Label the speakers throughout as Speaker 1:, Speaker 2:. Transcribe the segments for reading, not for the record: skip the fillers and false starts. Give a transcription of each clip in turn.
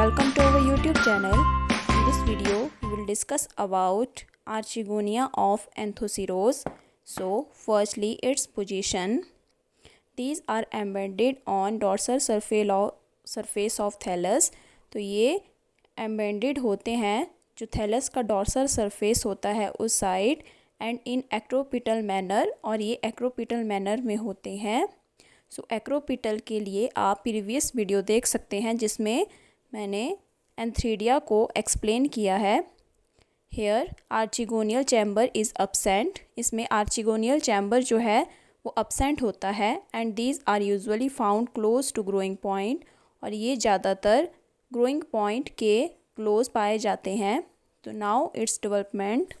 Speaker 1: welcome to our YouTube channel. In this video, we will discuss about Archegonia of Anthoceros. So, firstly, its position. These are embedded on dorsal surface of thallus. तो ये embedded होते हैं जो thallus का dorsal surface होता है उस side and in acropetal manner, और ये एक्रोपिटल मैनर में होते हैं. सो एक्रोपिटल के लिए आप प्रीवियस वीडियो देख सकते हैं जिसमें मैंने एंथ्रीडिया को एक्सप्लेन किया है. Here archegonial chamber is absent. इसमें आर्चिगोनियल चैम्बर जो है वो अब्सेंट होता है and these are usually found close to growing point, और ये ज़्यादातर ग्रोइंग पॉइंट के क्लोज पाए जाते हैं. तो now its development.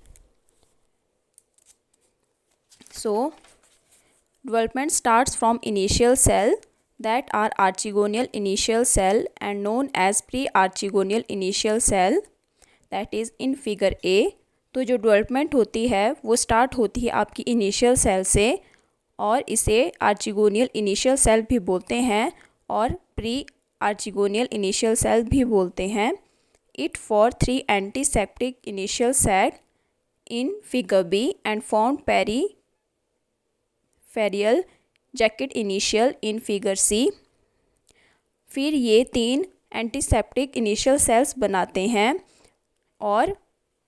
Speaker 1: So development starts from initial cell that are archegonial initial cell and known as pre-archegonial initial cell, that is in figure A. तो जो डेवलपमेंट होती है वो स्टार्ट होती है आपकी इनिशियल सेल से, और इसे आर्चिगोनियल इनिशियल सेल भी बोलते हैं और प्री आर्चिगोनियल इनिशियल सेल भी बोलते हैं. It for 3 antiseptic initial cell in figure B and formed फेरियल jacket initial in figure C. फिर ये 3 एंटीसेप्टिक इनिशियल सेल्स बनाते हैं और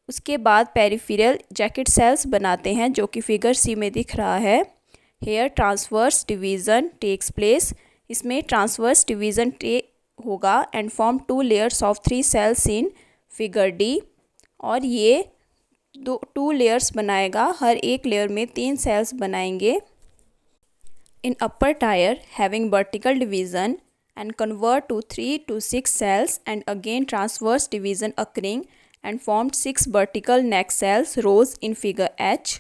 Speaker 1: उसके बाद पेरिफेरल जैकेट सेल्स बनाते हैं जो कि फिगर C में दिख रहा है. Here transverse division takes place. इसमें ट्रांसवर्स डिवीज़न होगा and form 2 layers of 3 cells in figure D, और ये 2 लेयर्स बनाएगा. हर एक लेयर में 3 सेल्स बनाएंगे. In upper tier having vertical division and convert to 3 to 6 cells and again transverse division occurring and formed 6 vertical neck cells rows in figure H.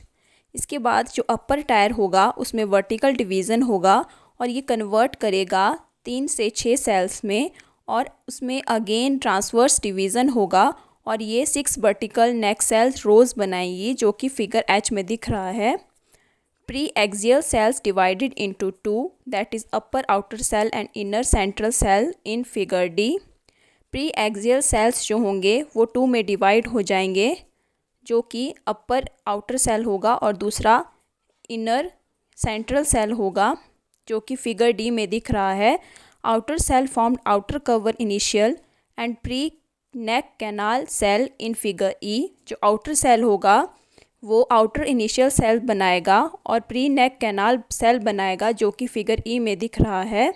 Speaker 1: इसके बाद जो अपर tyre होगा उसमें वर्टिकल डिवीज़न होगा और ये कन्वर्ट करेगा 3 से 6 सेल्स में, और उसमें अगेन ट्रांसवर्स डिवीज़न होगा और ये 6 वर्टिकल नेक सेल्स रोज़ बनाएंगी जो कि फिगर H में दिख रहा है. Pre-axial cells divided into 2, that is upper outer cell and inner central cell in figure D. Pre-axial cells जो होंगे वो 2 में डिवाइड हो जाएंगे, जो कि अपर आउटर सेल होगा और दूसरा इनर सेंट्रल सेल होगा जो कि फिगर D में दिख रहा है. Outer cell formed outer cover initial and pre neck canal cell in figure E. जो आउटर सेल होगा वो आउटर इनिशियल सेल बनाएगा और प्री नेक कैनाल सेल बनाएगा जो कि फिगर E में दिख रहा है.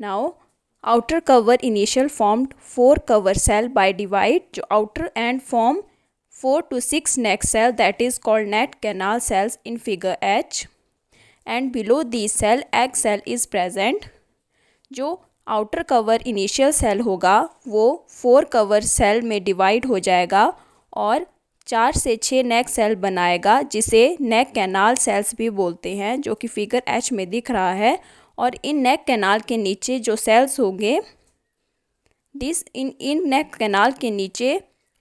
Speaker 1: Now outer cover initial formed 4 cover cell by divide, जो outer and form 4 to 6 neck cell that is called net canal cells in figure H. And below the cell egg cell is present. जो outer cover initial cell होगा वो 4 cover cell में divide हो जाएगा और 4 से 6 neck cell बनाएगा जिसे नेक कैनाल सेल्स भी बोलते हैं जो कि फिगर H में दिख रहा है. और इन नेक कैनाल के नीचे जो सेल्स होंगे इन नेक कैनाल के नीचे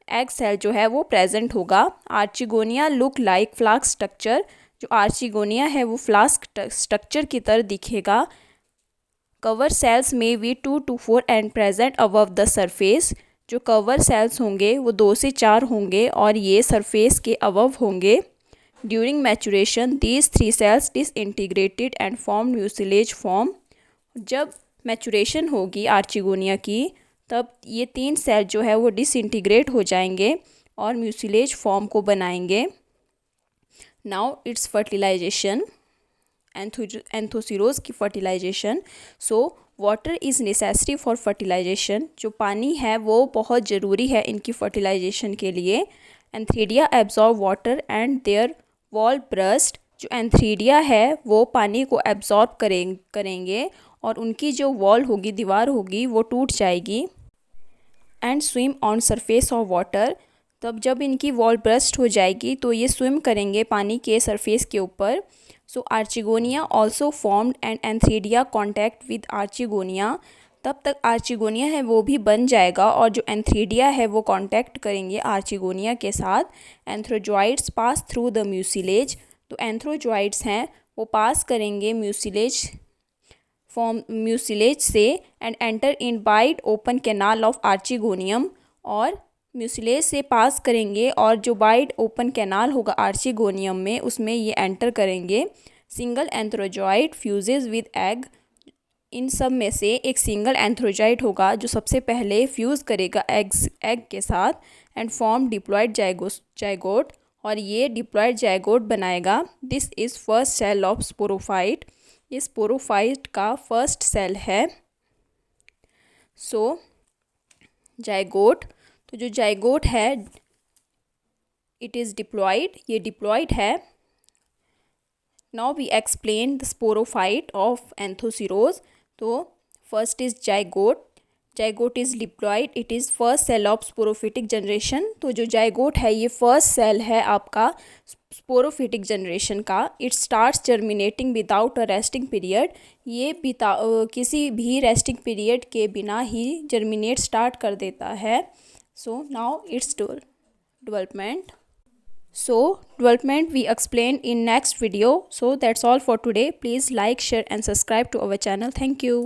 Speaker 1: एग सेल जो है वो प्रेजेंट होगा. Archegonia look like flask structure. जो आर्चिगोनिया है वो फ्लास्क स्ट्रक्चर की तरह दिखेगा. कवर सेल्स में भी 2 to 4 and present above the surface. जो कवर सेल्स होंगे वो 2 से 4 होंगे और ये सरफेस के अबव होंगे. During maturation these 3 cells disintegrated and form mucilage form. जब मैचुरेशन होगी आर्चिगोनिया की तब ये 3 सेल जो है वो डिसइंटीग्रेट हो जाएंगे और म्यूसिलेज फॉर्म को बनाएंगे. Now it's fertilization. एंथोसीरोज की fertilization. So water is necessary for fertilization. जो पानी है वो बहुत ज़रूरी है इनकी फर्टिलाइजेशन के लिए. Antheridia absorb water and their wall burst. जो एंथ्रीडिया है वो पानी को एब्जॉर्ब करेंगे और उनकी जो वॉल होगी, दीवार होगी, वो टूट जाएगी. And swim on surface of water. तब जब इनकी वॉल ब्रस्ट हो जाएगी तो ये स्विम करेंगे पानी के सरफेस के ऊपर. So archegonia also formed and antheridia contact with archegonia. तब तक आर्चिगोनिया है वो भी बन जाएगा और जो एंथ्रीडिया है वो कांटेक्ट करेंगे आर्चिगोनिया के साथ. Antherozoids pass through the mucilage. तो एंथ्रोजॉइड्स हैं वो पास करेंगे म्यूसिलेज फॉर्म म्यूसिलेज से and enter in wide open canal of archegonium, और म्यूसिलेज से पास करेंगे और जो वाइड ओपन कैनाल होगा आर्चिगोनियम में उसमें ये एंटर करेंगे। Single antherozoid fuses with egg, इन सब में से एक सिंगल एंथ्रोजॉइड होगा जो सबसे पहले फ्यूज़ करेगा एग के साथ एंड फॉर्म डिप्लॉयड जाइगोट, और ये डिप्लॉयड जाइगोट बनाएगा। This is first cell of sporophyte, ये स्पोरोफाइट का फर्स्ट सेल है। सो जाइगोट, तो जो जाइगोट है इट इज़ डिप्लॉयड, ये डिप्लॉयड है। Now we explain the sporophyte of Anthoceros. तो first is zygote, zygote is diploid, it is first cell of sporophytic generation. तो जो जाइगोट है ये फर्स्ट सेल है आपका स्पोरोफिटिक जनरेशन का। It starts germinating without a resting period, ये किसी भी रेस्टिंग पीरियड के बिना ही जर्मिनेट स्टार्ट कर देता है। So now it's development. So development we explain in next video. So that's all for today. Please like, share and subscribe to our channel. Thank you.